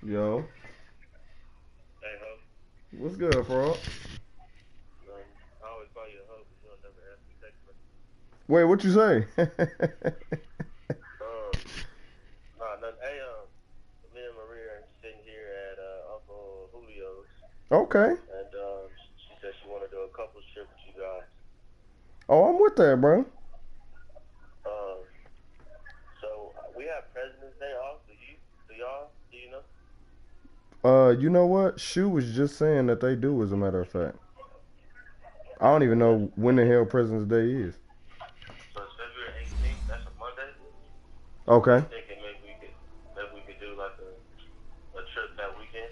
Yo, Hey, Ho. what's good, bro? I always call you a Ho, but you don't never answer text messages. Wait, what you say? Um, nah, nothing. Hey, me and Maria are sitting here at Uncle Julio's, Okay. and she said she want to do a couple trip with you guys. Oh, I'm with that, bro. Um, so we have President's Day off. Do y'all? Do you know? You know what? Shu was just saying that they do, as a matter of fact. I don't even That's know when the hell President's Day is. so it's February 18th. That's a Monday. So we Okay. thinking maybe we could do like a trip that weekend.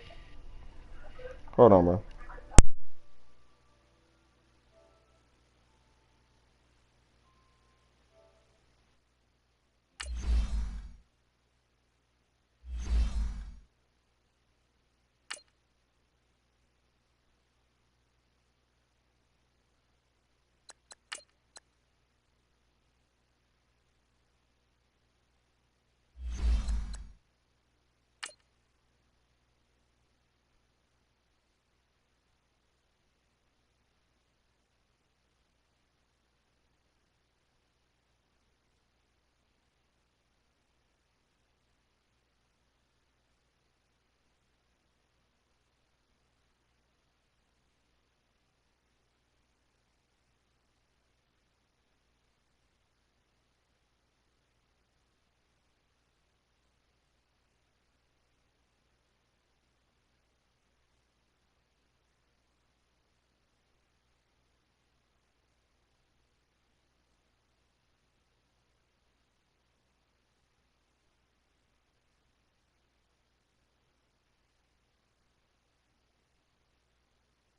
Hold on, man.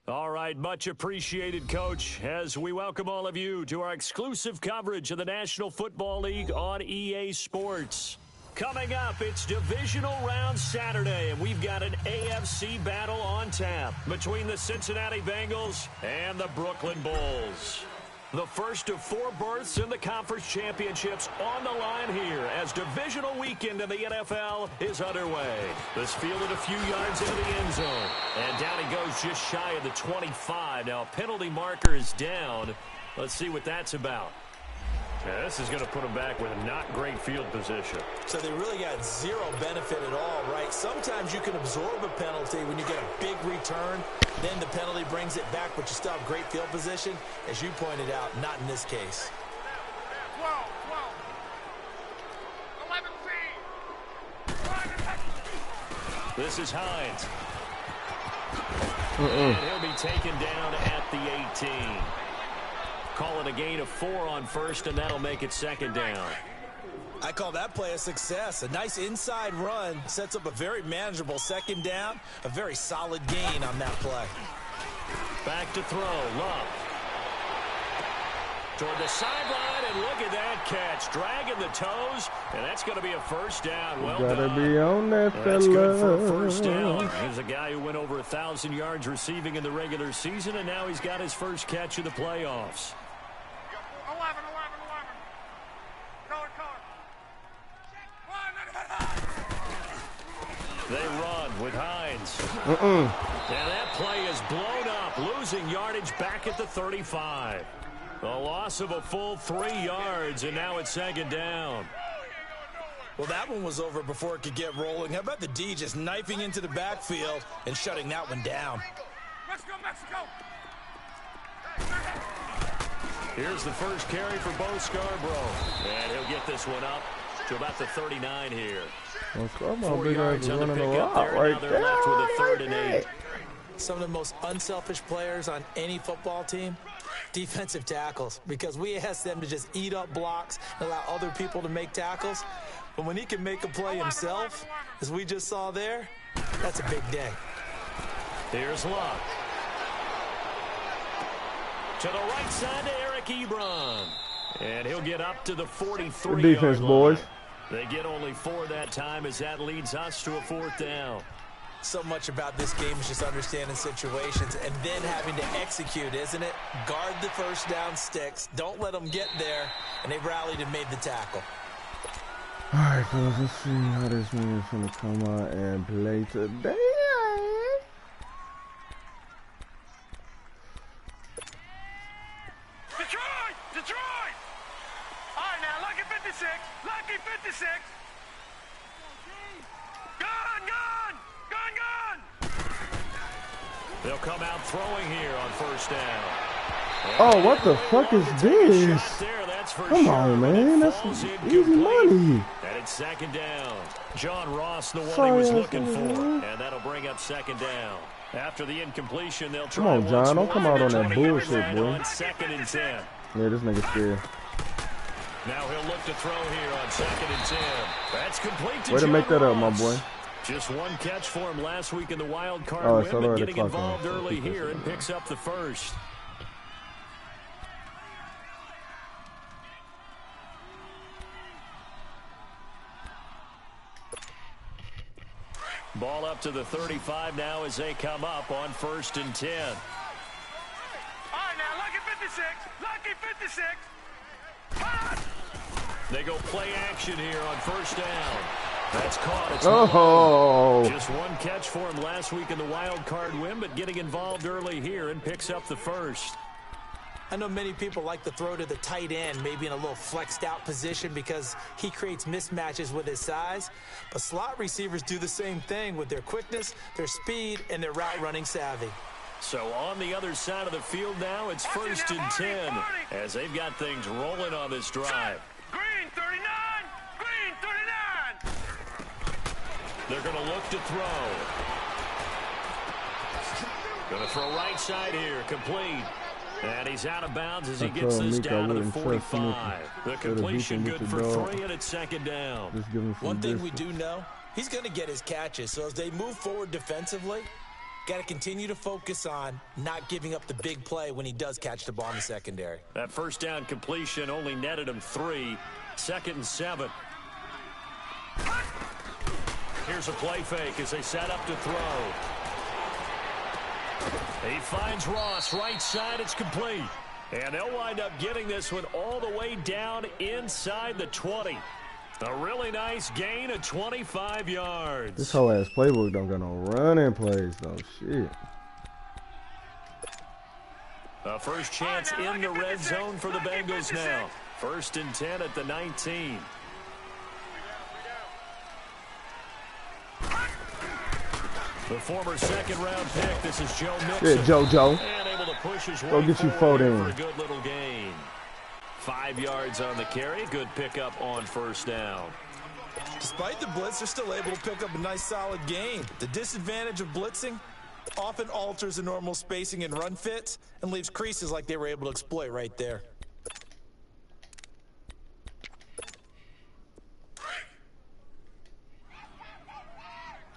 All right, much appreciated, Coach, as we welcome all of you to our exclusive coverage of the National Football League on EA Sports. Coming up, it's Divisional Round Saturday, and we've got an AFC battle on tap between the Cincinnati Bengals and the Brooklyn Bulls. The first of 4 berths in the conference championships on the line here as divisional weekend in the NFL is underway. This fielded a few yards into the end zone. And down he goes just shy of the 25. Now a penalty marker is down. Let's see what that's about. Yeah, this is going to put them back with not great field position. So they really got zero benefit at all, right? Sometimes you can absorb a penalty when you get a big return. Then the penalty brings it back, but you still have great field position. As you pointed out, not in this case. 12, 11, This is Hines. And he'll be taken down at the 18. Call it a gain of 4 on first, and that'll make it second down. I call that play a success. A nice inside run sets up a very manageable second down. A very solid gain on that play. Back to throw. Love. Toward the sideline, and look at that catch. Dragging the toes, and that's going to be a first down. Well Gotta done. be on that, That's good for a fella. first down. Here's a guy who went over 1,000 yards receiving in the regular season, and now he's got his first catch of the playoffs. 11. They run with Hines. And that play is blown up, losing yardage back at the 35. A loss of a full 3 yards, and now it's second down. Well, that one was over before it could get rolling. How about the D just knifing into the backfield and shutting that one down? Mexico! Here's the first carry for Bo Scarborough. And he'll get this one up to about the 39 here. Well, Scarborough 4 big yards ass on the running a pickup lot there. right Now they're there. left with a I third like and that. 8. Some of the most unselfish players on any football team, defensive tackles, because we ask them to just eat up blocks and allow other people to make tackles. But when he can make a play himself, as we just saw there, that's a big day. Here's Luck. To the right side to Eric Ebron. And he'll get up to the 43-yard Good defense, line. boys. They get only 4 that time as that leads us to a 4th down. So much about this game is just understanding situations and then having to execute, isn't it? Guard the first down sticks. Don't let them get there. And they rallied and made the tackle. Alright, fellas, let's see how this man is gonna come out and play today. Detroit! Detroit! All right, now, lucky 56. Lucky 56. Gun, gun! Gun, gun! They'll come out throwing here on first down. Oh, what the fuck is this? Come on, man. That's easy money. And it's second down. John Ross, the one he was looking for. And that'll bring up second down. After the incompletion, they'll try. Come on, John. Don't come out on that bullshit, boy. On second and 10. Yeah, this nigga scared. Now he'll look to throw here on second and 10. That's complete to Way to John make that up, my Ross. boy. Just one catch for him last week in the wild card Oh, win, so but the getting clock involved on. early here and picks up the first. Ball up to the 35 now as they come up on first and 10. All right, now, lucky 56. Lucky 56. Hot! They go play action here on first down. That's caught. It's Oh. just one catch for him last week in the wild card win, but getting involved early here and picks up the first. I know many people like to throw to the tight end, maybe in a little flexed out position because he creates mismatches with his size. But slot receivers do the same thing with their quickness, their speed, and their route running savvy. So on the other side of the field now, it's first and 10 as they've got things rolling on this drive. Green 39. Green 39. They're going to look to throw. Going to throw right side here, complete. And he's out of bounds as he gets this down to the 45. The completion good for 3, and it's second down. One thing we do know, he's going to get his catches. So as they move forward defensively, got to continue to focus on not giving up the big play when he does catch the ball in the secondary. That first down completion only netted him 3. Second and 7. Here's a play fake as they set up to throw. He finds Ross right side. It's complete. And they'll wind up getting this one all the way down inside the 20. A really nice gain of 25 yards. This whole ass playbook don't got no running plays, though. Shit. A first chance in the red zone for the Bengals now. First and 10 at the 19. The former second-round pick. This is Joe Mixon. Yeah, JoJo. And able to push his Go way get you forward fold in. for a good little gain. 5 yards on the carry. Good pickup on first down. Despite the blitz, they're still able to pick up a nice solid gain. The disadvantage of blitzing often alters the normal spacing and run fits and leaves creases like they were able to exploit right there.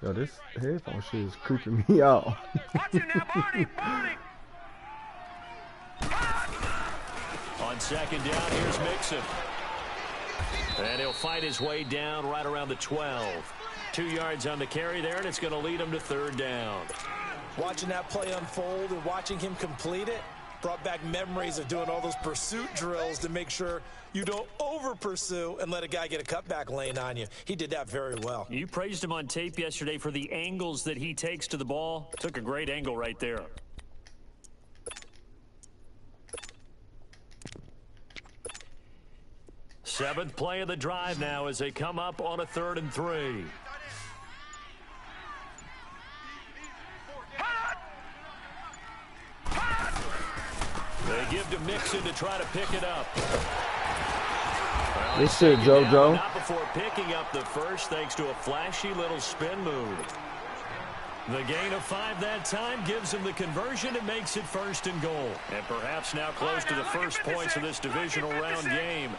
Yo, this headphone shit is creeping me out. Watch it now, Barney. Barney. On second down, here's Mixon. And he'll fight his way down right around the 12. 2 yards on the carry there, and it's going to lead him to third down. Watching that play unfold and watching him complete it brought back memories of doing all those pursuit drills to make sure you don't over-pursue and let a guy get a cutback lane on you. He did that very well. You praised him on tape yesterday for the angles that he takes to the ball. Took a great angle right there. Seventh play of the drive now as they come up on a 3rd and 3. They give to Mixon to try to pick it up. Well, This shit, JoJo. not before picking up the first thanks to a flashy little spin move. The gain of 5 that time gives him the conversion and makes it 1st and goal. And perhaps now close to the first points of this divisional round game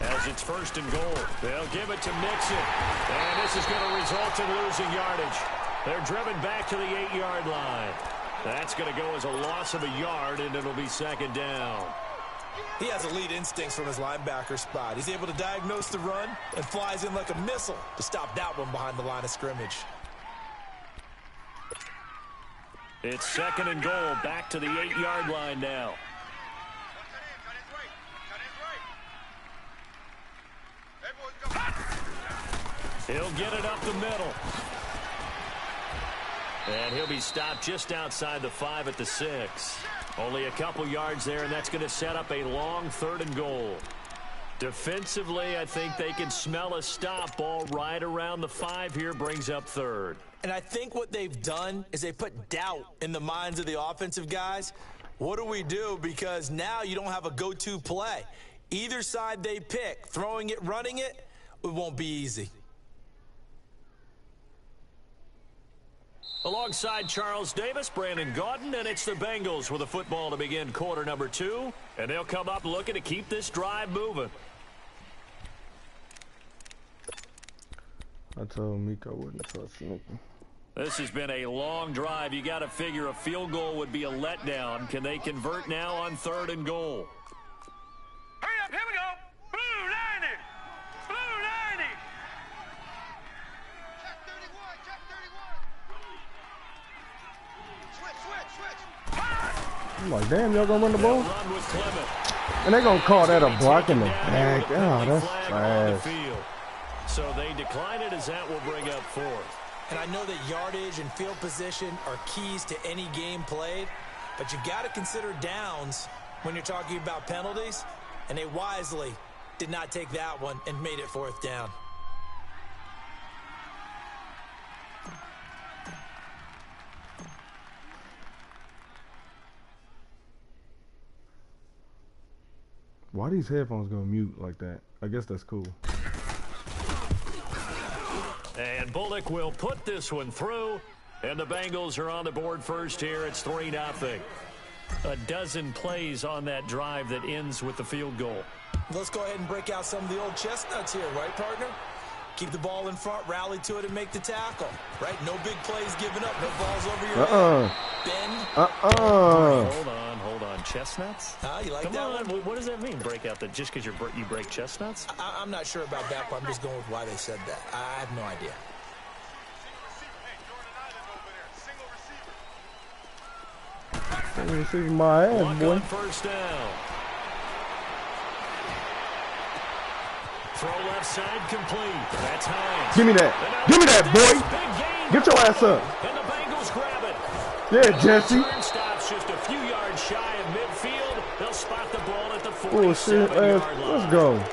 as it's 1st and goal. They'll give it to Mixon. And this is going to result in losing yardage. They're driven back to the 8-yard line. That's going to go as a loss of a yard, and it'll be 2nd down. He has elite instincts from his linebacker spot. He's able to diagnose the run and flies in like a missile to stop that one behind the line of scrimmage. It's 2nd and goal, back to the 8-yard line now. He'll get it up the middle. And he'll be stopped just outside the 5 at the 6. Only a couple yards there, and that's going to set up a long 3rd and goal. Defensively, I think they can smell a stop. Ball right around the 5 here, brings up 3rd. And I think what they've done is they put doubt in the minds of the offensive guys. What do we do? Because now you don't have a go-to play. Either side they pick, throwing it, running it, it won't be easy. Alongside Charles Davis, Brandon Gaudin, and it's the Bengals with the football to begin quarter number 2. And they'll come up looking to keep this drive moving. I told Miko I wouldn't trust Nicky. This has been a long drive. You got to figure a field goal would be a letdown. Can they convert now on 3rd and goal? Hurry up, here we go. Blue 90. Blue 90. Check 31, check 31. Switch. I'm like, damn, y'all gonna run the ball? Run with Clement. And they gonna call that a block in the back. Oh, that's fast. So they decline it as that will bring up 4th. And I know that yardage and field position are keys to any game played, but you've got to consider downs when you're talking about penalties, and they wisely did not take that one and made it 4th down. Why these headphones go mute like that? I guess that's cool. And Bullock will put this one through, and the Bengals are on the board first here. It's 3-0. A dozen plays on that drive that ends with the field goal. Let's go ahead and break out some of the old chestnuts here, right, partner? Keep the ball in front, rally to it, and make the tackle, right? No big plays given up, no balls over your head. Bend. Hold on. Chestnuts? You like Come that on. one? What does that mean, break out that just because you break chestnuts? I'm not sure about that, but I'm just going with why they said that. I have no idea. This is my ass, boy. On first down. Throw left side complete. That's Hines. Give me that. Give me that, boy. Get your ass up. And the Bengals grab it. Yeah, Jesse. Stops just a few yards shy of midfield. They'll spot the ball at the Oh, shit. 47-yard line. Let's go.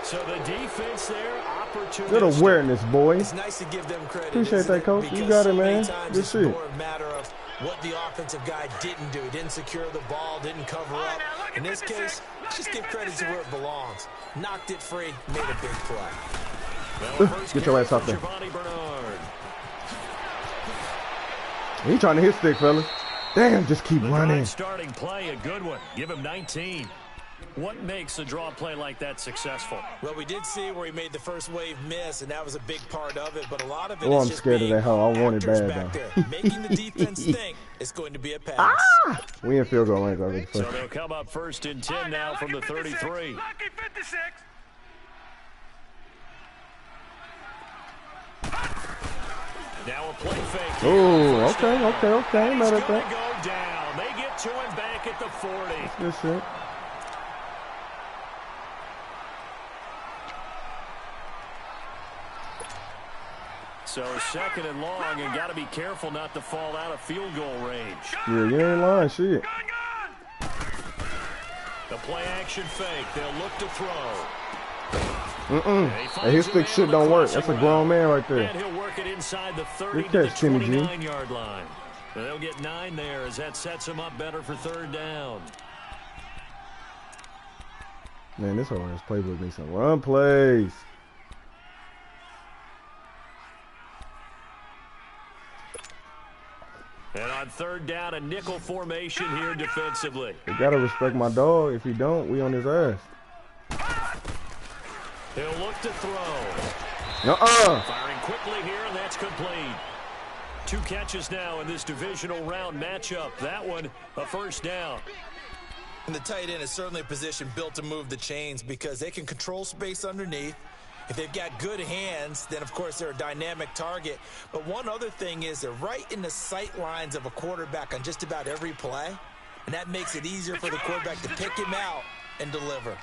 So the defense there, opportunity. Good awareness, boy. It's nice to give them credit. Appreciate that, Coach. You got it, man. Good shit. It's more a matter of what the offensive guy didn't do. Didn't secure the ball, didn't cover up. In this case, just give credit to where it belongs. Knocked it free, made a big play. Get your ass out there. He trying to hit stick, fellas. Damn, just keep running. Starting play, a good one. Give him 19. What makes a draw play like that successful? Well, we did see where he made the first wave miss, and that was a big part of it, but a lot of it Oh, is I'm just scared of that hell. I want it bad, back though. there, making the defense think it's going to be a pass. We in field goal range already. So they'll come up 1st and 10 now from the 33. Lucky 56. Now a play fake. Oh, okay. He's Not going at to that. go down. They get to him back at the 40. Good shit. So 2nd and long, and got to be careful not to fall out of field goal range. Yeah, you ain't lying, shit. The play action fake. They'll look to throw. Hey, his stick shit don't work. That's a grown man right there. And he'll work it inside the 30 Good to the catch, Timmy G. 29-yard line. They'll get 9 there as that sets them up better for 3rd down. Man, this whole ass playbook needs some run plays. And on 3rd down, a nickel formation here defensively. You gotta respect my dog. If you don't, we on his ass. He'll look to throw. Uh-uh. Quickly here, and that's complete. 2 catches now in this divisional round matchup. That one, a 1st down. And the tight end is certainly a position built to move the chains because they can control space underneath. If they've got good hands, then, of course, they're a dynamic target. But one other thing is they're right in the sight lines of a quarterback on just about every play, and that makes it easier for the quarterback to pick him out and deliver.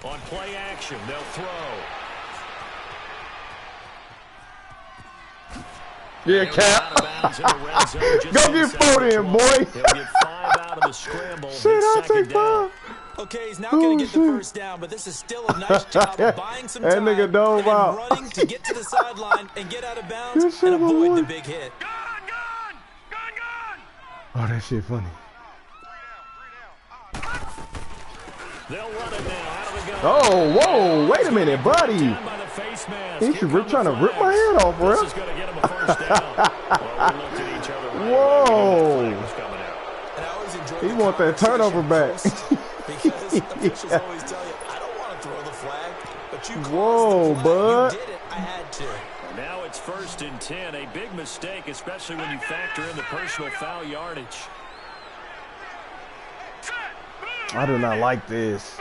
On play action, they'll throw. Yeah, Cap. Go get 40 in, boy. He'll get 5 out of the scramble. Shit, I'll take 5. Okay, he's not going to get the first down, but this is still a nice job of buying some That time nigga dove and then out. running to get to the sideline and get out of bounds and avoid the big hit. Oh, that shit funny. They'll run it now out of the gun. Oh, whoa, wait a minute, buddy. He's trying to rip my head off, bro. This is going to get him a first down. Well, we looked at each other. Whoa. He want that turnover back. Because officials always tell you, I don't want to throw the flag, but you whoa, the flag. bud. You did it. I had to. Now it's 1st and 10. A big mistake, especially when you factor in the personal foul yardage. I do not like this.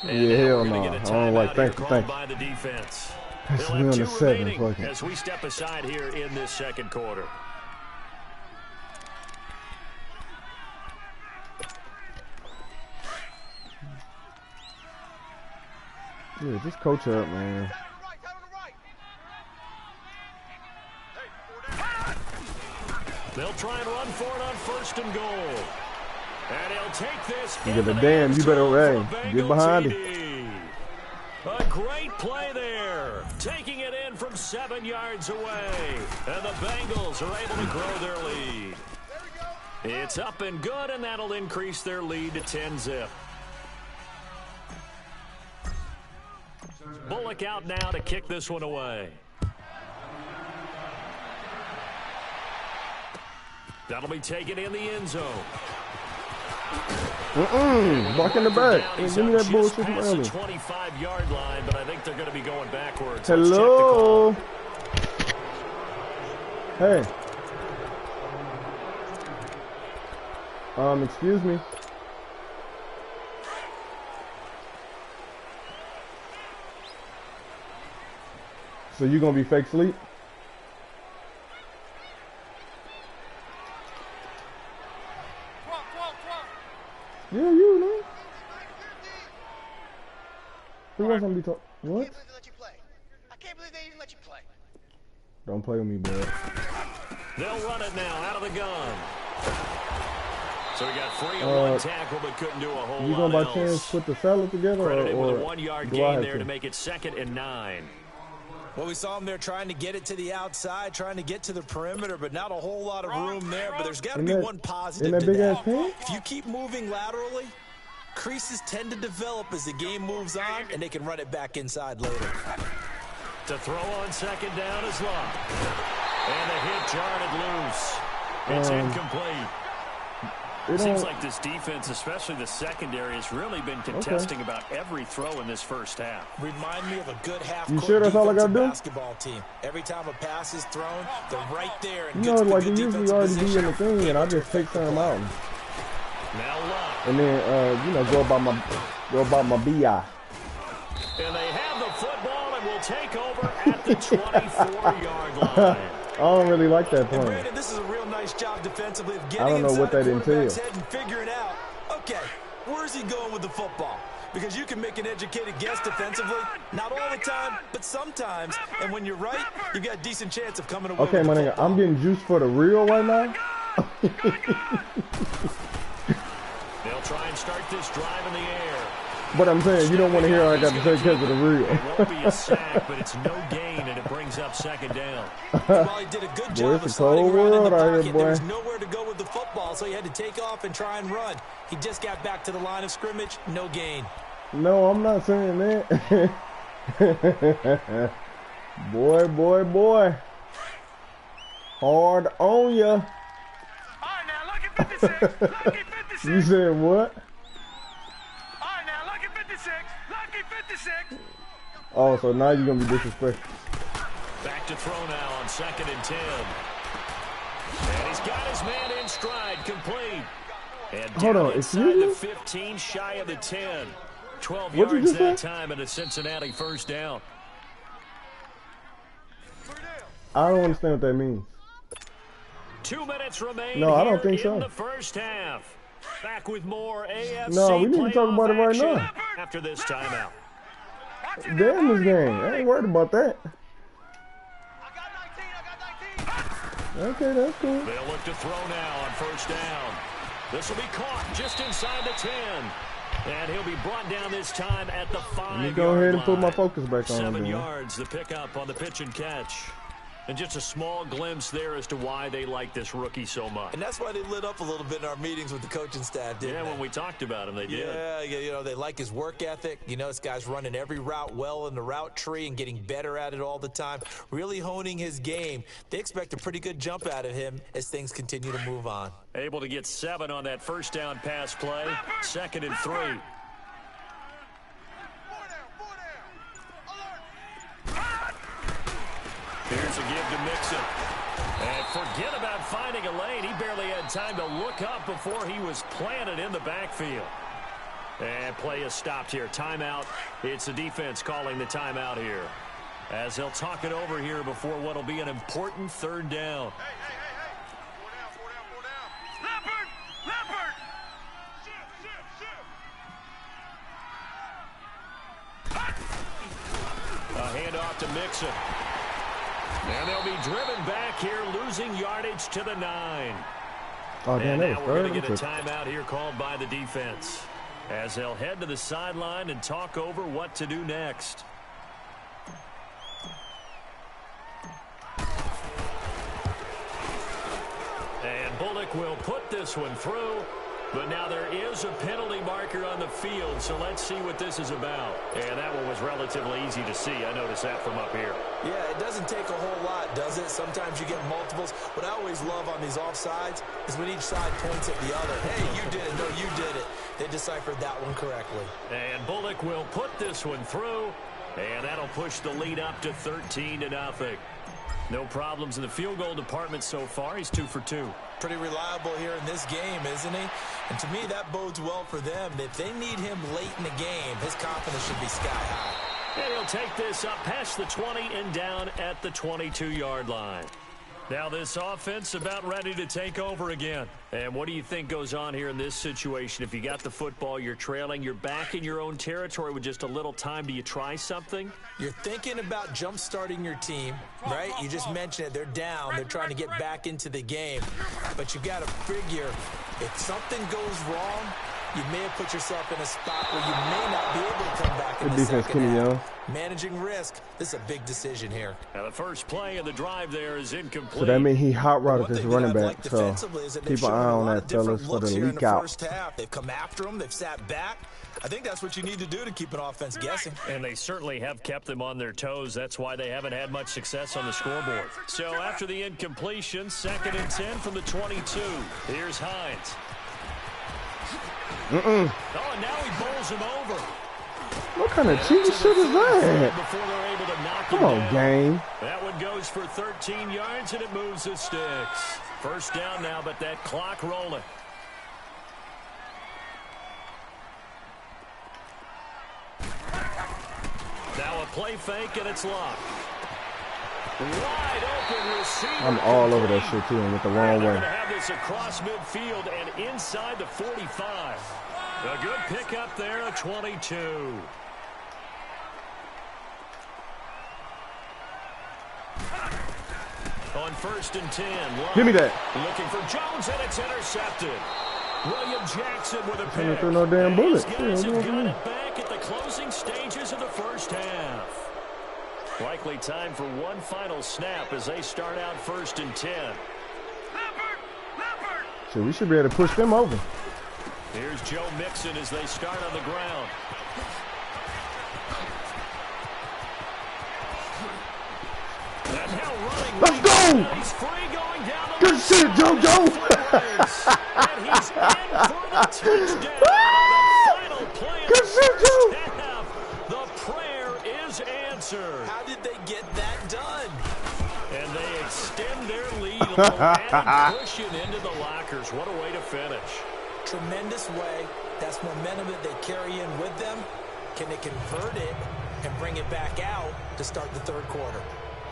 Yeah, hell no. I don't like. Thank you. That's me on the 7. Fucking. As we step aside here in this second quarter. Yeah, just coach up, man. They'll try and run for it on 1st and goal. And he'll take this. You get the damn. You better get behind it. A great play there. Taking it in from 7 yards away. And the Bengals are able to grow their lead. It's up and good, and that'll increase their lead to 10-zip. Bullock out now to kick this one away. That'll be taken in the end zone. Block in the back. Hey, give me that bullshit from earlier. 25-yard line, but I think they're going to be going backwards. Hello. Hey. Excuse me. So you gonna be fake sleep? Yeah, you know. Who else gonna be talking? What? I can't believe they even let you play. Don't play with me, bro. They'll run it now out of the gun. So we got 3 on one tackle, but couldn't do a whole lot. You gonna by chance put the salad together, Credited or with a 1-yard gain there to make it 2nd and 9. Well, we saw him there trying to get it to the outside, trying to get to the perimeter, but not a whole lot of room there. But there's got to be one positive to that. If you keep moving laterally, creases tend to develop as the game moves on, and they can run it back inside later. To throw on 2nd down is Locke. And the hit jarred it loose. It's incomplete. It seems like this defense, especially the secondary, has really been contesting about every throw in this first half. Remind me of a good sure that's all I gotta do? Basketball team. Every time a pass is thrown, they're right there. And like you usually already be in the thing, and I just take some out. Now Locke. And then go about my BI. And they have the football and will take over at the 24-yard line. I don't really like that plan. Brandon, this is a real nice job defensively of getting I don't know what that entails. Head and figuring out, okay, where's he going with the football? Because you can make an educated guess defensively, not all the time, but sometimes. And when you're right, you've got a decent chance of coming away with the nigga, football. I'm getting juiced for the real right now. They'll try and start this drive in the air. But I'm saying, you don't want to hear I got to take care of the real. It won't be a sack, but it's no gain, and it brings up 2nd down. While he did a good job of sliding around in the pocket, there was nowhere to go with the football, so he had to take off and try and run. He just got back to the line of scrimmage, no gain. No, I'm not saying that. Boy. Hard on ya. All right, now, look at 56. Look at 56. You said what? Lucky 56. Oh, so now you're going to be disrespectful. Back to throw now on 2nd and 10. And he's got his man in stride, complete. And hold on, inside the 15, shy of the 10. 12 yards that time, and a Cincinnati first down. I don't understand what that means. 2 minutes remain. No, I don't think so. In the first half. Back with more AFC. No, we need to talk about it right now. after this timeout. Damn this game. I ain't worried about that. Okay, that's cool. They'll look to throw now on first down. This will be caught just inside the 10. And he'll be brought down this time at the 5-yard line. Let me go ahead and put my focus back on. 7 yards, the pickup on the pitch and catch. And just a small glimpse there as to why they like this rookie so much. And that's why they lit up a little bit in our meetings with the coaching staff, didn't they? Yeah, when we talked about him, they did. Yeah, you know, they like his work ethic. You know, this guy's running every route well in the route tree and getting better at it all the time, really honing his game. They expect a pretty good jump out of him as things continue to move on. Able to get 7 on that first down pass play. 2nd and 3. Here's a give to Mixon. And forget about finding a lane. He barely had time to look up before he was planted in the backfield. And play is stopped here. Timeout. It's the defense calling the timeout here, as they'll talk it over here before what will be an important 3rd down. Hey. 4 down. Leopard! Shift. A handoff to Mixon. And they'll be driven back here, losing yardage to the 9. Oh, damn, and that now was we're third. going to get a timeout here called by the defense, as they'll head to the sideline and talk over what to do next. And Bullock will put this one through. But now there is a penalty marker on the field, so let's see what this is about. And that one was relatively easy to see. I noticed that from up here. Yeah, it doesn't take a whole lot, does it? Sometimes you get multiples. What I always love on these offsides is when each side points at the other. Hey, you did it. No, you did it. They deciphered that one correctly. And Bullock will put this one through, and that'll push the lead up to 13-0. No problems in the field goal department so far. He's 2 for 2. Pretty reliable here in this game, isn't he? And to me, that bodes well for them. If they need him late in the game, his confidence should be sky high. And he'll take this up past the 20 and down at the 22-yard line. Now this offense about ready to take over again. And what do you think goes on here in this situation? If you got the football, you're trailing, you're back in your own territory with just a little time. Do you try something? You're thinking about jump-starting your team, right? You just mentioned it. They're down. They're trying to get back into the game. But you got to figure, if something goes wrong, you may have put yourself in a spot where you may not be able to come back in the second half. Managing risk, this is a big decision here. Now the first play of the drive there is incomplete. So that means he hot rodded his running back. So keep an eye on that, fellas, for the leak out. They've come after him. They've sat back. I think that's what you need to do to keep an offense guessing. And they certainly have kept them on their toes. That's why they haven't had much success on the scoreboard. So after the incompletion, 2nd and 10 from the 22. Here's Hines. Oh, and now he bowls him over. What kind of cheating shit is that? Before they're able to knock Come on, game. That one goes for 13 yards, and it moves the sticks. First down now, but that clock rolling. Now a play fake, and it's locked. Wide open receiver. I'm all over that shit, too, and with the wrong way. They're going to have this across midfield and inside the 45. A good pickup there, a 22. On 1st and 10. Long. Give me that. Looking for Jones, and it's intercepted. William Jackson with a pick. Through no damn bullet. These guys have got it back at the closing stages of the first half. Likely time for one final snap as they start out 1st and 10. Leopard! So we should be able to push them over. Here's Joe Mixon as they start on the ground. And now running. Let's go! He's free going down the Good shit, JoJo! and he's in for the touchdown on the final play of Good the shit, first Joe! half. The prayer is answered. How did they get that done? And they extend their lead a little and push it into the lockers. What a way to finish. Tremendous way. That's momentum that they carry in with them. Can they convert it and bring it back out to start the 3rd quarter?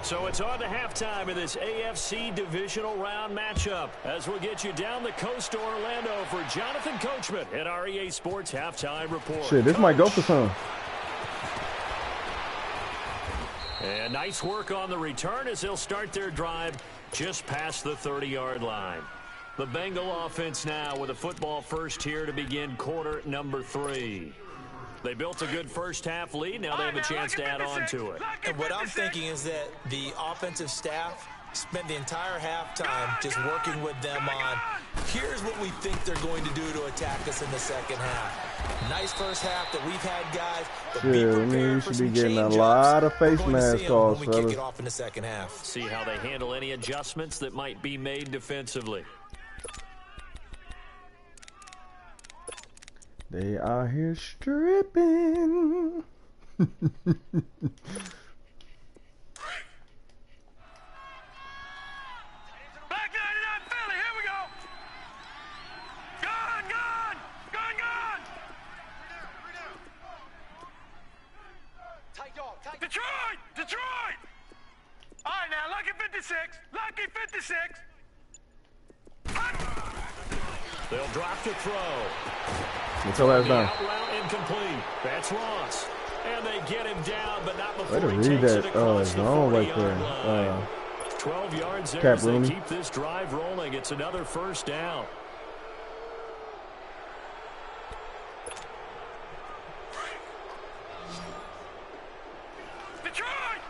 So it's on to halftime in this AFC Divisional Round matchup as we'll get you down the coast to Orlando for Jonathan Coachman at our EA Sports Halftime Report. Shit, this might go for some. And nice work on the return as they'll start their drive just past the 30-yard line. The Bengal offense now with a football first here to begin quarter number 3. They built a good first-half lead. Now they have a chance to add on to it. And what I'm thinking is that the offensive staff spent the entire halftime just working with them on, here's what we think they're going to do to attack us in the second half. Nice first half that we've had, guys. But yeah, we should be getting a lot of face mask calls, when we kick it off in the second half. See how they handle any adjustments that might be made defensively. They are here stripping. Back 99, Philly, here we go. Gone. Tight dog. Detroit. All right, now, lucky 56. They'll drop to throw. Until that's done. Route incomplete. That's Ross. And they get him down, but not before Way to he read takes that it across the zone right 40-yard there. line. 12 yards there Cap as they Rooney. keep this drive rolling. It's another first down. Detroit.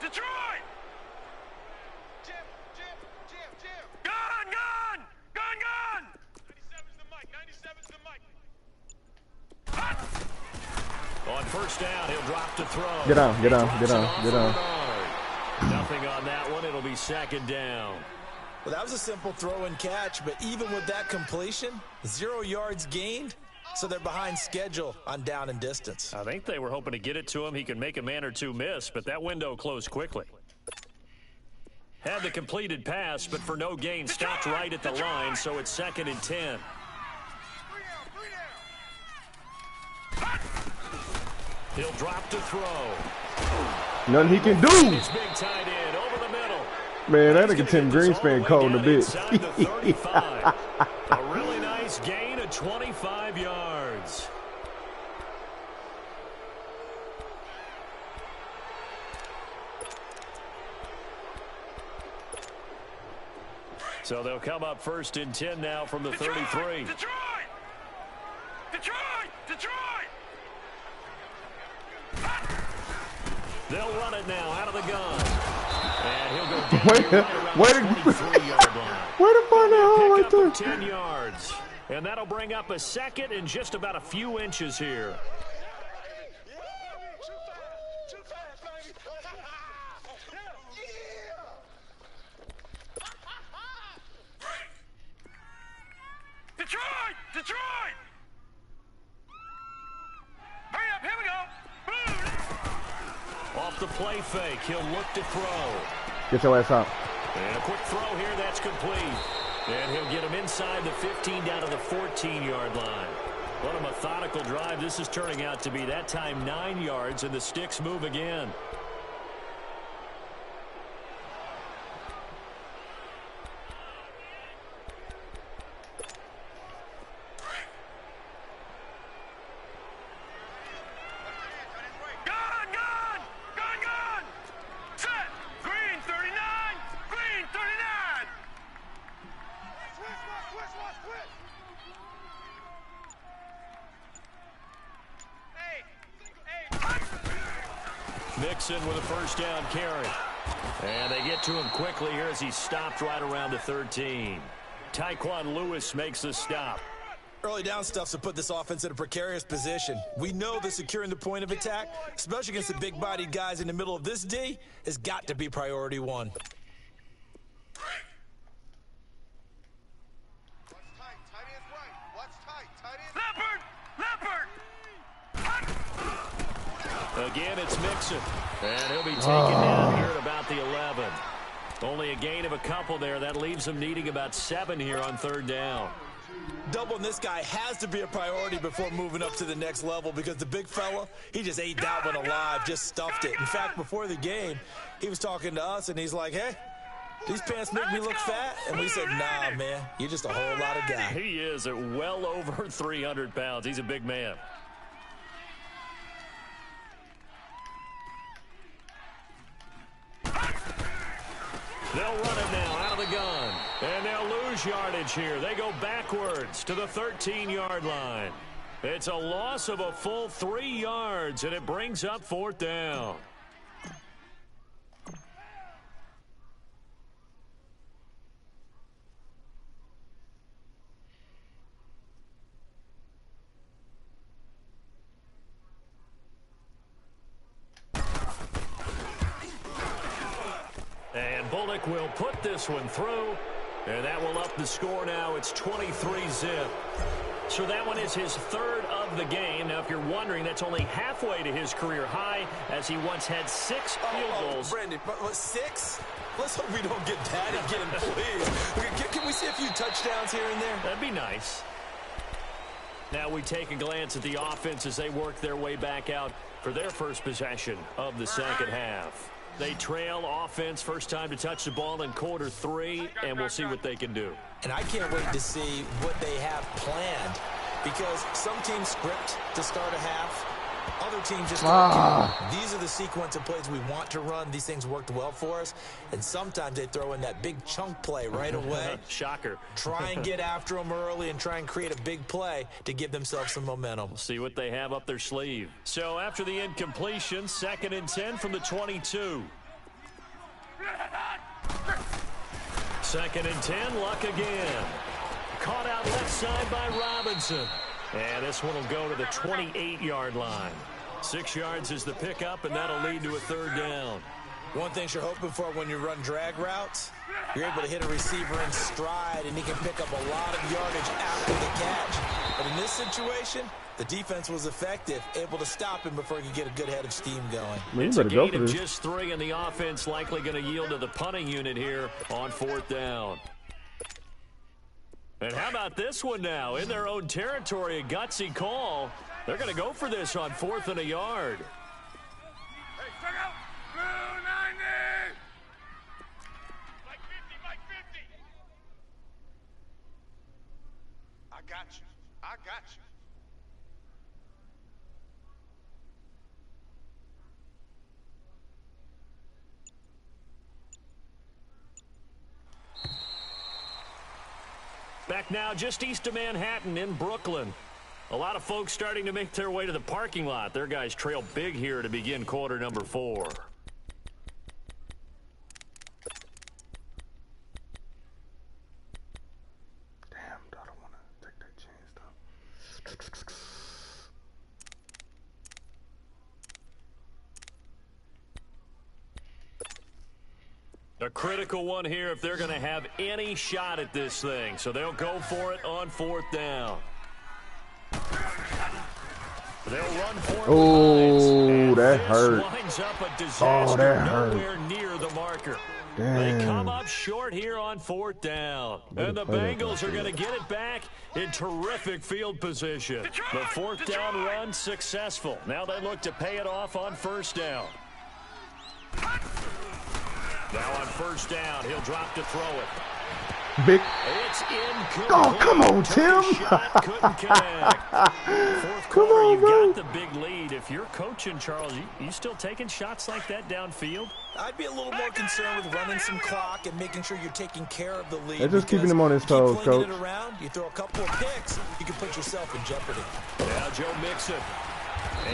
Detroit. Jim. Gone. 97's the mic. 97's the mic. On first down, he'll drop to throw. Get on. Nothing on that one. It'll be second down. Well, that was a simple throw and catch, but even with that completion, 0 yards gained, so they're behind schedule on down and distance. I think they were hoping to get it to him. He could make a man or two miss, but that window closed quickly. Had the completed pass, but for no gain, stopped right at the line, so it's 2nd and 10. He'll drop to throw. Nothing he can do. It's big tight end over the middle. Man, that nigga Tim Greenspan cold a bit. A really nice gain of 25 yards. So they'll come up 1st and 10 now from the 33. Detroit. They'll run it now out of the gun. And he'll go down Way to find that hole right there. 10 yards. And that'll bring up a second and just about a few inches here. Detroit. Hurry up, here we go. Off the play fake, he'll look to throw. Get your ass out. And a quick throw here, that's complete. And he'll get him inside the 15 down to the 14-yard line. What a methodical drive this is turning out to be. That time 9 yards, and the sticks move again. Mixon with a first down carry. And they get to him quickly here as he stopped right around the 13. Tyquan Lewis makes the stop. Early down stuff's to put this offense in a precarious position. We know that securing the point of attack, especially against the big-bodied guys in the middle of this D, has got to be priority one. Again, it's Mixon. And he'll be taken down here at about the 11. Only a gain of a couple there. That leaves them needing about 7 here on 3rd down. Doubling this guy has to be a priority before moving up to the next level because the big fella, he just ate that one alive, just stuffed it. In fact, before the game, he was talking to us, and he's like, hey, these pants make me look fat? And we said, nah, man, you're just a whole lot of guy. He is at well over 300 pounds. He's a big man. They'll run it now out of the gun. And they'll lose yardage here. They go backwards to the 13-yard line. It's a loss of a full 3 yards, and it brings up 4th down. And Bullock will put this one through, and that will up the score now. It's 23-zip. So that one is his 3rd of the game. Now, if you're wondering, that's only halfway to his career high, as he once had 6 field goals. Brandon, but 6? Let's hope we don't get that again, please. Can we see a few touchdowns here and there? That'd be nice. Now we take a glance at the offense as they work their way back out for their first possession of the second half. They trail offense, first time to touch the ball in quarter 3, and we'll see what they can do. And I can't wait to see what they have planned, because some teams script to start a half. Other teams just these are the sequence of plays we want to run. These things worked well for us. And sometimes they throw in that big chunk play right away. Shocker. Try and get after them early and try and create a big play to give themselves some momentum. We'll see what they have up their sleeve. So after the incompletion, 2nd and 10 from the 22. 2nd and 10, Luck again. Caught out left side by Robinson. And this one will go to the 28-yard line. 6 yards is the pickup, and that'll lead to a 3rd down. One thing you're hoping for when you run drag routes, you're able to hit a receiver in stride, and he can pick up a lot of yardage after the catch. But in this situation, the defense was effective, able to stop him before he could get a good head of steam going. It's a gain of just 3, and the offense likely going to yield to the punting unit here on 4th down. And how about this one now? In their own territory, a gutsy call. They're going to go for this on 4th and a yard. Hey, check out. Blue 90. Mike 50, Mike 50. I got you. I got you. Back now just east of Manhattan in Brooklyn. A lot of folks starting to make their way to the parking lot. Their guys trail big here to begin quarter number 4. Damn, I don't want to take that chance, though. A critical one here if they're going to have any shot at this thing. So they'll go for it on 4th down. They'll run for it. Oh, that hurt. Winds up a disaster. That hurt. Nowhere near the marker. Damn. They come up short here on 4th down. And the Bengals are going to get it back in terrific field position. The 4th down run successful. Now they look to pay it off on 1st down. Now on 1st down, he'll drop to throw it. Big. It's incomplete. Oh, come on, Tim. Shot, couldn't connect. 4th Come quarter, on, you've bro. got the big lead. If you're coaching, Charles, you still taking shots like that downfield? I'd be a little more concerned with running some clock and making sure you're taking care of the lead. They're just keeping him on his toes, keep flinging Coach. it around, you throw a couple of picks, you can put yourself in jeopardy. Now Joe Mixon.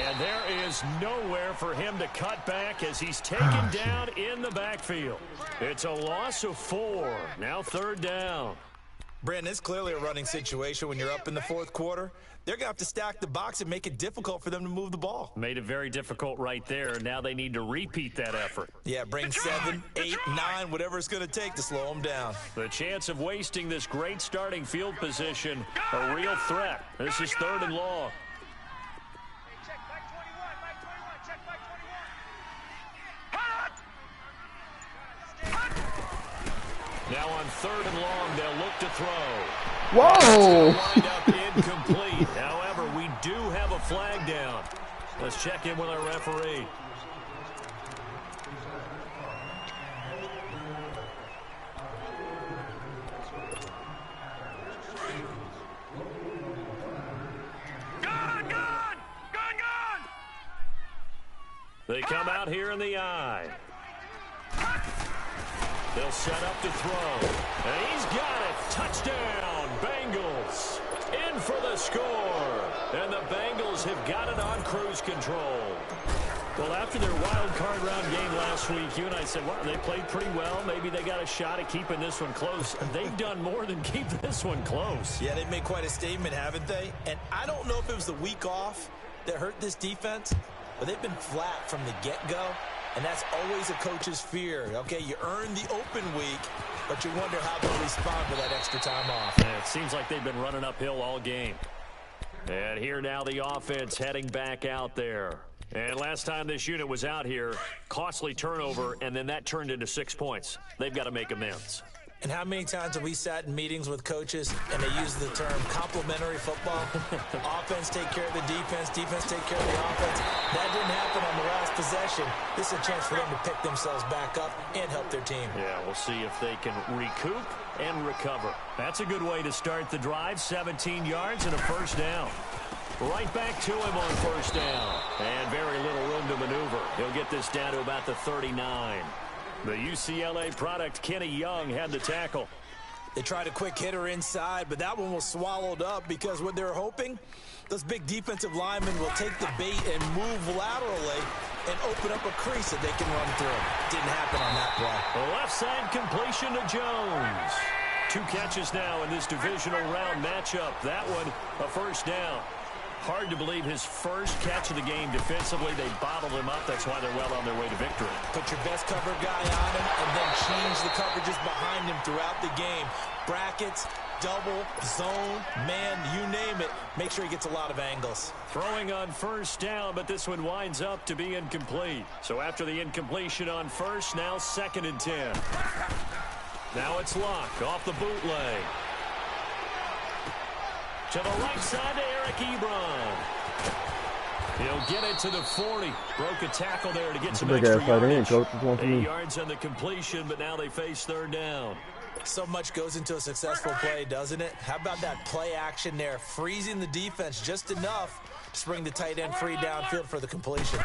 And there is nowhere for him to cut back as he's taken down in the backfield. It's a loss of 4. Now 3rd down. Brandon, it's clearly a running situation when you're up in the 4th quarter. They're going to have to stack the box and make it difficult for them to move the ball. Made it very difficult right there. Now they need to repeat that effort. Yeah, bring 7, 8, 9, whatever it's going to take to slow them down. The chance of wasting this great starting field position, a real threat. This is 3rd and long. Check back 21, back 21, check back 21. Now on 3rd and long, they'll look to throw. Whoa! Wind up incomplete. However, we do have a flag down. Let's check in with our referee. They come out here in the eye. They'll set up to throw. And he's got it. Touchdown, Bengals. In for the score. And the Bengals have got it on cruise control. Well, after their wild card round game last week, you and I said, well, they played pretty well. Maybe they got a shot at keeping this one close. They've done more than keep this one close. Yeah, they've made quite a statement, haven't they? And I don't know if it was the week off that hurt this defense, but they've been flat from the get-go, and that's always a coach's fear. Okay, you earn the open week, but you wonder how they'll respond to that extra time off. Yeah, it seems like they've been running uphill all game. And here now the offense heading back out there. And last time this unit was out here, costly turnover, and then that turned into 6 points. They've got to make amends. And how many times have we sat in meetings with coaches and they use the term complementary football? Offense take care of the defense, defense take care of the offense. That didn't happen on the last possession. This is a chance for them to pick themselves back up and help their team. Yeah, we'll see if they can recoup and recover. That's a good way to start the drive. 17 yards and a first down. Right back to him on first down. And very little room to maneuver. He'll get this down to about the 39. The UCLA product, Kenny Young, had the tackle. They tried a quick hitter inside, but that one was swallowed up because what they're hoping, those big defensive linemen will take the bait and move laterally and open up a crease that they can run through. Didn't happen on that play. The left side completion to Jones. 2 catches now in this divisional round matchup. That one, a first down. Hard to believe his first catch of the game defensively. They bottled him up. That's why they're well on their way to victory. Put your best cover guy on him and then change the coverages behind him throughout the game. Brackets, double, zone, man, you name it. Make sure he gets a lot of angles. Throwing on first down, but this one winds up to be incomplete. So after the incompletion on first, now 2nd and 10. Now it's Locke off the bootleg. To the right side to Eric Ebron. He'll get it to the 40. Broke a tackle there to get some extra yardage. 8 yards on the completion, but now they face 3rd down. So much goes into a successful play, doesn't it? How about that play action there? Freezing the defense just enough to bring the tight end free downfield for the completion.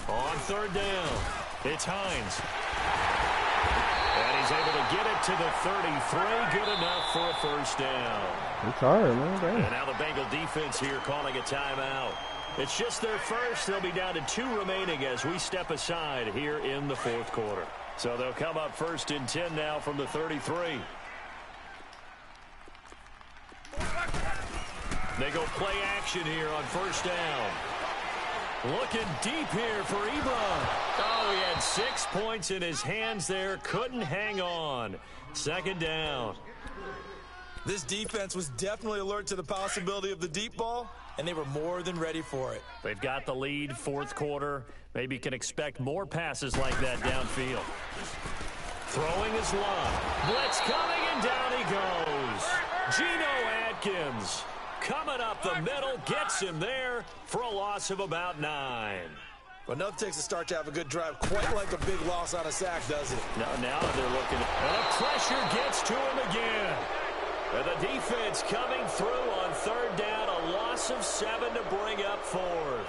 On 3rd down, it's Hines. And he's able to get it to the 33. Good enough for a first down. I'm tired, man. Damn. And now the Bengal defense here calling a timeout. It's just their first. They'll be down to 2 remaining as we step aside here in the 4th quarter. So they'll come up 1st and 10 now from the 33. They go play action here on first down. Looking deep here for Ebron. Oh, he had 6 points in his hands there. Couldn't hang on. 2nd down. This defense was definitely alert to the possibility of the deep ball, and they were more than ready for it. They've got the lead, 4th quarter. Maybe can expect more passes like that downfield. Throwing is Locke. Blitz coming, and down he goes. Geno Atkins coming up the middle, gets him there for a loss of about 9. Well, enough takes a start to have a good drive, quite like a big loss on a sack, does it? Now they're looking. And the pressure gets to him again. And the defense coming through on 3rd down, a loss of 7 to bring up 4th.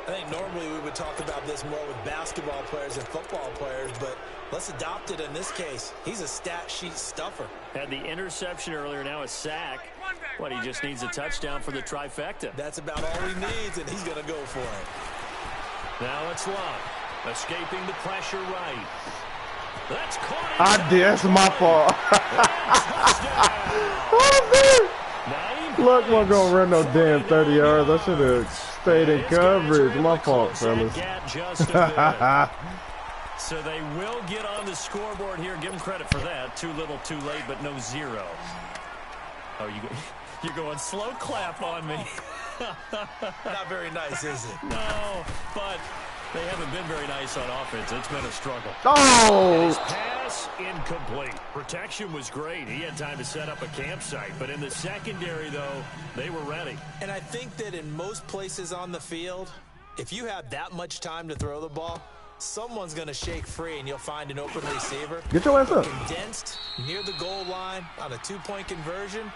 I think normally we would talk about this more with basketball players and football players, but let's adopt it in this case. He's a stat sheet stuffer. Had the interception earlier, now a sack. What, he just needs a touchdown for the trifecta. That's about all he needs, and he's going to go for it. Now it's Locke, escaping the pressure right. That's caught. I did. That's my fault. Look, I'm going to run no damn 30 yards. I should have stayed in coverage. My fault, fellas. So they will get on the scoreboard here. Give them credit for that. Too little, too late, but no 0. Oh, you're going slow clap on me. Not very nice, is it? No, but They haven't been very nice on offense. It's been a struggle. Oh! His pass incomplete. Protection was great. He had time to set up a campsite. But in the secondary, though, they were ready. And I think that in most places on the field, if you have that much time to throw the ball, someone's going to shake free and you'll find an open receiver. Get your ass up. Condensed near the goal line on a 2-point conversion.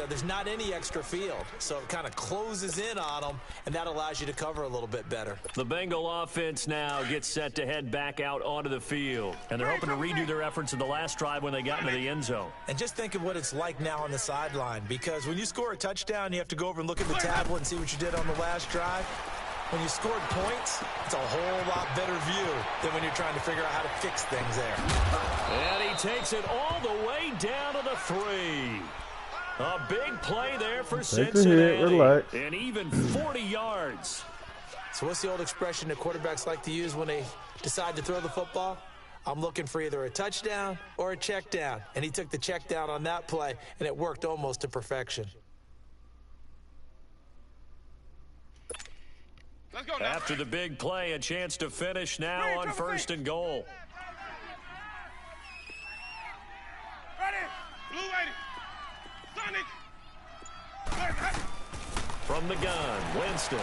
There's not any extra field, so it kind of closes in on them, and that allows you to cover a little bit better. The Bengal offense now gets set to head back out onto the field, and they're hoping to redo their efforts in the last drive when they got into the end zone. And just think of what it's like now on the sideline, because when you score a touchdown, you have to go over and look at the tablet and see what you did on the last drive. When you scored points, it's a whole lot better view than when you're trying to figure out how to fix things there. And he takes it all the way down to the 3. A big play there for Cincinnati. Relax. And even 40 yards. So what's the old expression that quarterbacks like to use when they decide to throw the football? I'm looking for either a touchdown or a check down. And he took the check down on that play, and it worked almost to perfection. Let's go now. After the big play, a chance to finish now on 1st and goal. Ready. Blue 80. Sonic. From the gun, Winston.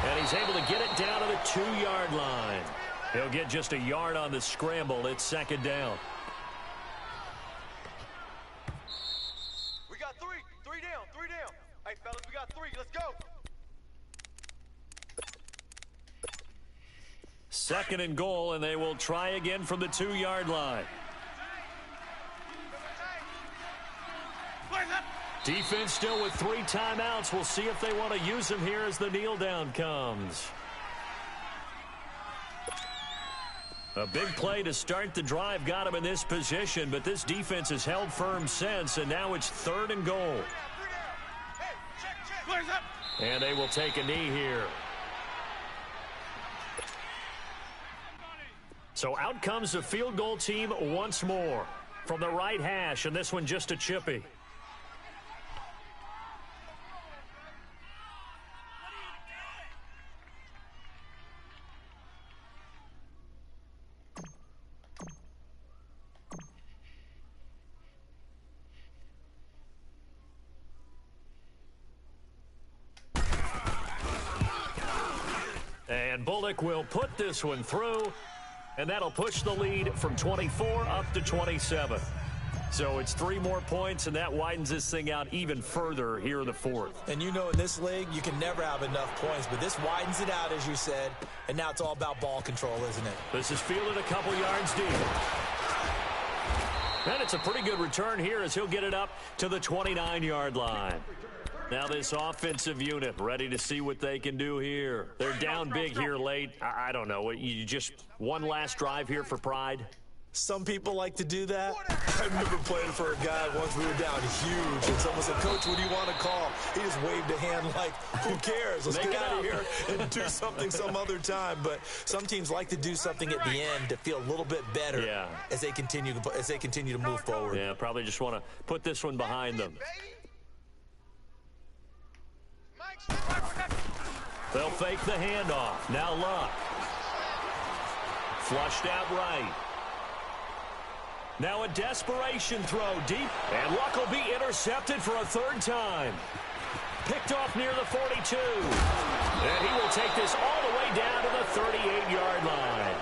And he's able to get it down to the 2-yard line. He'll get just a yard on the scramble. It's 2nd down. We got 3. 3 down. 3 down. Hey, fellas, we got 3. Let's go. 2nd and goal, and they will try again from the 2-yard line. Defense still with 3 timeouts. We'll see if they want to use them here as the kneel down comes. A big play to start the drive got him in this position, but this defense has held firm since, and now it's 3rd and goal. And they will take a knee here. So out comes the field goal team once more. From the right hash, and this one just a chippy. And Bullock will put this one through, and that'll push the lead from 24 up to 27. So it's 3 more points, and that widens this thing out even further here in the 4th. And you know in this league, you can never have enough points, but this widens it out, as you said, and now it's all about ball control, isn't it? This is fielded a couple yards deep. And it's a pretty good return here as he'll get it up to the 29-yard line. Now this offensive unit ready to see what they can do here. They're down big here late. I don't know. You just one last drive here for pride? Some people like to do that. I remember playing for a guy once we were down huge, and someone said, "Coach, what do you want to call?" He just waved a hand like, "Who cares? Let's get out of here and do something some other time." But some teams like to do something at the end to feel a little bit better as they continue to move forward. Yeah, probably just want to put this one behind them. They'll fake the handoff. Now Luck. Flushed out right. Now a desperation throw deep, and Luck will be intercepted for a 3rd time. Picked off near the 42. And he will take this all the way down to the 38-yard line.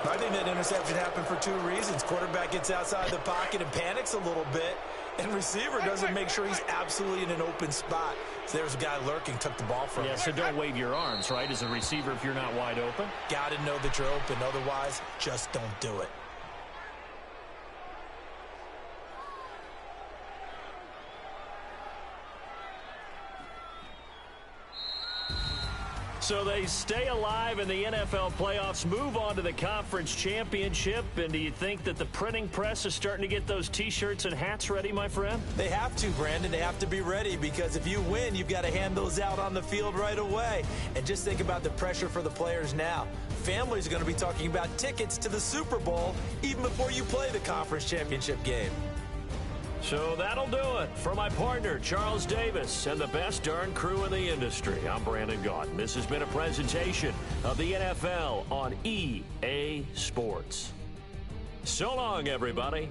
I think that interception happened for 2 reasons. Quarterback gets outside the pocket and panics a little bit, and receiver doesn't make sure he's absolutely in an open spot. So there's a guy lurking, took the ball from him. Yeah, so don't wave your arms, right, as a receiver if you're not wide open. Got to know that you're open. Otherwise, just don't do it. So they stay alive in the NFL playoffs, move on to the conference championship. And do you think that the printing press is starting to get those T-shirts and hats ready, my friend? They have to, Brandon. They have to be ready because if you win, you've got to hand those out on the field right away. And just think about the pressure for the players now. Families are going to be talking about tickets to the Super Bowl even before you play the conference championship game. So that'll do it. For my partner, Charles Davis, and the best darn crew in the industry, I'm Brandon Gaudin. This has been a presentation of the NFL on EA Sports. So long, everybody.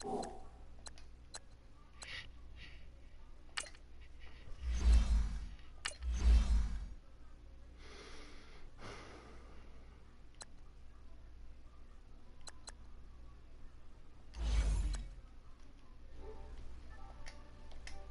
You